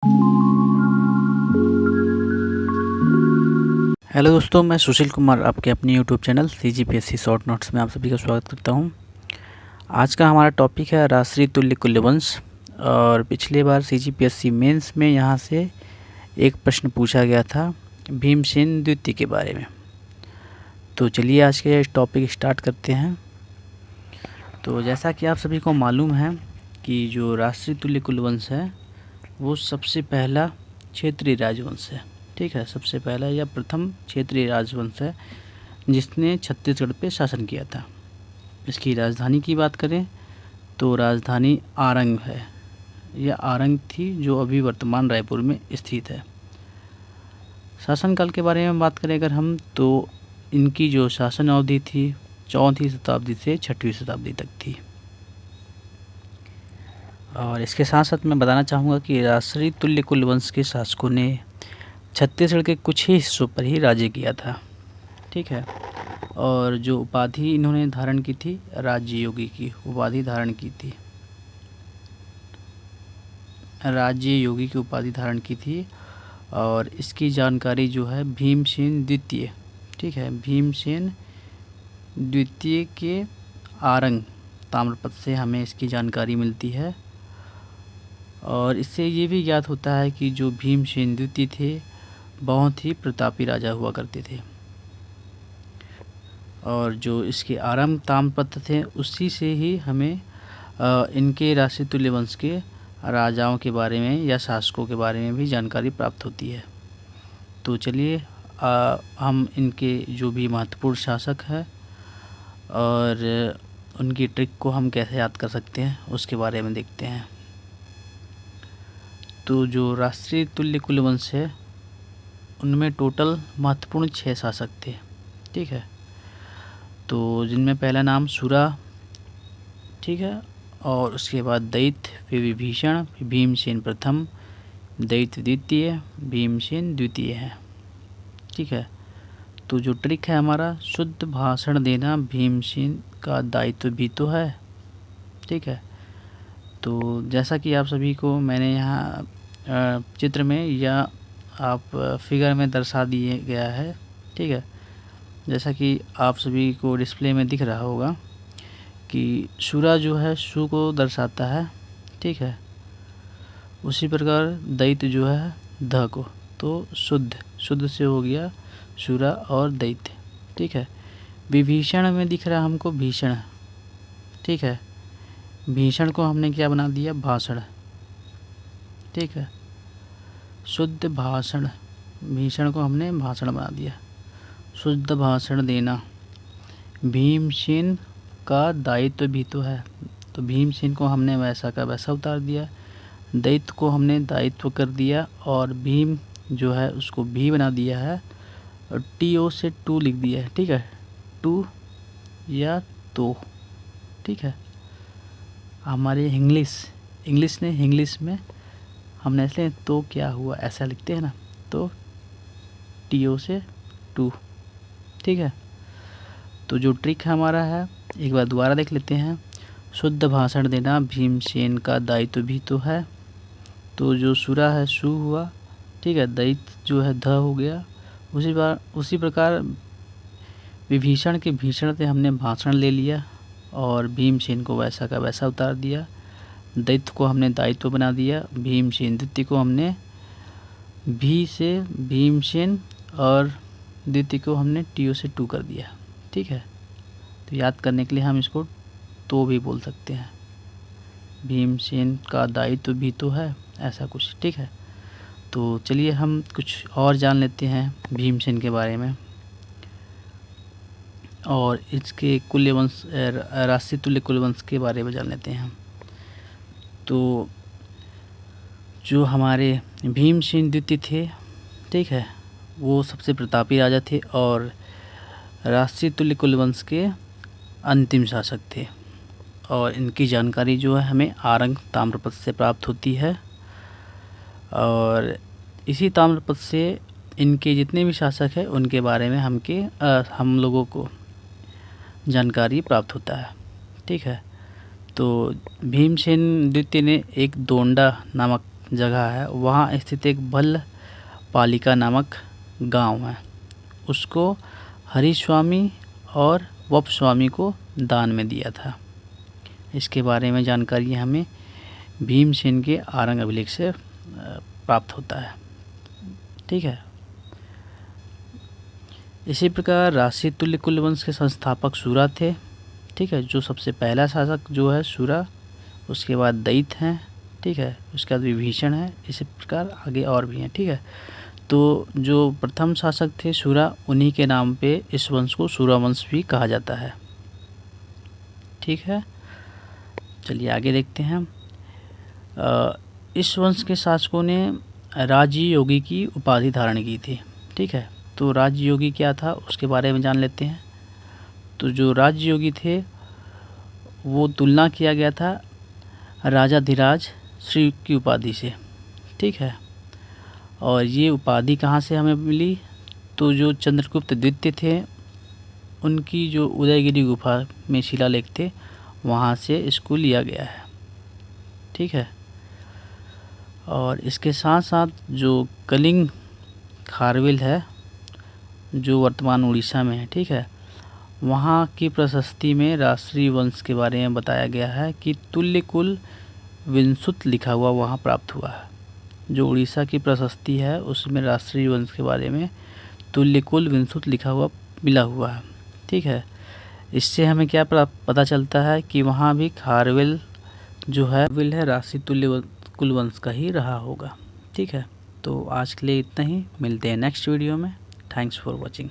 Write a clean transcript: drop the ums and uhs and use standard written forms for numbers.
Hello दोस्तों, मैं सुशील कुमार आपके अपने YouTube channel CGPSC short notes में आप सभी का स्वागत करता हूं। आज का हमारा टॉपिक है राष्ट्रीय तुल्य कुल्यवंश। और पिछले बार CGPSC मेंस में यहां से एक प्रश्न पूछा गया था भीमसेन द्वितीय के बारे में। तो चलिए आज के टॉपिक स्टार्ट करते हैं। तो जैसा कि आप सभी को मालूम है कि जो राष्ट्रीय तुल्य कुल्यवंश है वो सबसे पहला क्षेत्रीय राजवंश है। ठीक है, सबसे पहला या प्रथम क्षेत्रीय राजवंश है जिसने छत्तीसगढ़ पे शासन किया था। इसकी राजधानी की बात करें तो राजधानी आरंग है। यह आरंग थी जो अभी वर्तमान रायपुर में स्थित है। शासनकाल के बारे में बात करें अगर हम, तो इनकी जो शासन अवधि थी 4वीं शताब्दी से 6वीं शताब्दी तक थी। और इसके साथ साथ मैं बताना चाहूँगा कि राष्ट्रीय तुल्य कुलवंश के शासकों ने छत्तीसगढ़ के कुछ ही हिस्सों पर ही राज्य किया था। ठीक है, और जो उपाधि इन्होंने धारण की थी, राज्य योगी की उपाधि धारण की थी, राज्य योगी की उपाधि धारण की थी। और इसकी जानकारी जो है भीमसेन द्वितीय, ठीक है, भीमसेन द्वितीय के आरंग ताम्रपत्र से हमें इसकी जानकारी मिलती है। और इससे ये भी ज्ञात होता है कि जो भीमसेन द्वितीय थे बहुत ही प्रतापी राजा हुआ करते थे। और जो इसके आरंभ ताम्रपत्र थे उसी से ही हमें इनके राष्ट्रीय तुल्य वंश के राजाओं के बारे में या शासकों के बारे में भी जानकारी प्राप्त होती है। तो चलिए हम इनके जो भी महत्वपूर्ण शासक हैं और उनकी ट्रिक को हम कैसे याद कर सकते हैं उसके बारे में देखते हैं। तो जो राष्ट्रीय तुल्य कुलवंश है उनमें टोटल महत्वपूर्ण 6 शासक थे। ठीक है, तो जिनमें पहला नाम सुरा, ठीक है, और उसके बाद दैत्य, फिर विभीषण, फिर भीमसेन प्रथम, दैत्य द्वितीय, भीमसेन द्वितीय है। ठीक है, तो जो ट्रिक है हमारा शुद्ध भाषण देना भीमसेन का दायित्व भी तो है। ठीक है, तो जैसा कि आप सभी को मैंने यहाँ चित्र में या आप फिगर में दर्शा दिए गया है। ठीक है, जैसा कि आप सभी को डिस्प्ले में दिख रहा होगा कि सुरा जो है सु को दर्शाता है। ठीक है, उसी प्रकार दैत्य जो है ध को, तो शुद्ध से हो गया सुरा और दैत्य। ठीक है, विभीषण में दिख रहा हमको भीषण। ठीक है, भीषण को हमने क्या बना दिया, भाषण। ठीक है, शुद्ध भाषण, भीषण को हमने भाषण बना दिया, शुद्ध भाषण देना। भीमसेन का दायित्व भी तो है, तो भीमसेन को हमने वैसा का वैसा उतार दिया, दैत्य को हमने दायित्व कर दिया और भीम जो है उसको भी बना दिया है और TO से टू लिख दिया है। ठीक है, टू या तो। ठीक है, हमारे इंग्लिश ने इंग्लिश में हमने इसलिए तो क्या हुआ ऐसा लिखते हैं ना, तो TO से टू। ठीक है, तो जो ट्रिक हमारा है एक बार दोबारा देख लेते हैं। शुद्ध भाषण देना भीमसेन का दायित्व भी तो है, तो जो सुरा है सु हुआ। ठीक है, दैत्य जो है ध हो गया। उसी प्रकार विभीषण के भीषण से हमने भाषण ले लिया और भीमसेन को वैसा का वैसा उतार दिया। दैत्य को हमने दायित्व बना दिया, भीमसेन द्वितीय को हमने भी से भीमसेन और द्वितीय को हमने TO से टू कर दिया। ठीक है, तो याद करने के लिए हम इसको तो भी बोल सकते हैं, भीमसेन का दायित्व भी तो है, ऐसा कुछ। ठीक है, तो चलिए हम कुछ और जान लेते हैं भीमसेन के बारे में और इसके कुल्यवंश राष्ट्रीय तुल्य कुलवंश के बारे में जान लेते हैं। तो जो हमारे भीमसेन द्वितीय थे, ठीक है, वो सबसे प्रतापी राजा थे और राष्ट्रीय तुल्य कुलवंश के अंतिम शासक थे। और इनकी जानकारी जो है हमें आरंग ताम्रपत्र से प्राप्त होती है और इसी ताम्रपत्र से इनके जितने भी शासक हैं उनके बारे में हम लोगों को जानकारी प्राप्त होता है। ठीक है, तो भीमसेन द्वितीय ने एक दोंडा नामक जगह है वहाँ स्थित एक भल्ल पालिका नामक गांव है, उसको हरिस्वामी और वपस्वामी को दान में दिया था। इसके बारे में जानकारी हमें भीमसेन के आरंग अभिलेख से प्राप्त होता है। ठीक है। इसी प्रकार राशि तुल्य कुलवंश के संस्थापक सूरा थे। ठीक है, जो सबसे पहला शासक जो है सूरा, उसके बाद दैत्य हैं। ठीक है, उसके बाद विभीषण है। इसी प्रकार आगे और भी हैं। ठीक है, तो जो प्रथम शासक थे सूरा, उन्हीं के नाम पे इस वंश को सूरा वंश भी कहा जाता है। ठीक है, चलिए आगे देखते हैं। इस वंश के शासकों ने राजयोगी की उपाधि धारण की थी। ठीक है, तो राजयोगी क्या था उसके बारे में जान लेते हैं। तो जो राजयोगी थे वो तुलना किया गया था राजाधिराज श्री की उपाधि से। ठीक है, और ये उपाधि कहाँ से हमें मिली, तो जो चंद्रगुप्त द्वितीय थे उनकी जो उदयगिरी गुफा में शिलालेख थे वहाँ से इसको लिया गया है। ठीक है, और इसके साथ साथ जो कलिंग खारवेल है जो वर्तमान उड़ीसा में है। ठीक है, वहाँ की प्रशस्ति में राष्ट्रीय वंश के बारे में बताया गया है कि तुल्य कुल विंशुत लिखा हुआ वहाँ प्राप्त हुआ है। जो उड़ीसा की प्रशस्ति है उसमें राष्ट्रीय वंश के बारे में तुल्य कुल विंशुत लिखा हुआ मिला हुआ है। ठीक है, इससे हमें क्या पता चलता है कि वहाँ भी खारवेल जो है विल है राष्ट्रीय तुल्य कुल वंश का ही रहा होगा। ठीक है, तो आज के लिए इतना ही, मिलते हैं नेक्स्ट वीडियो में। Thanks for watching.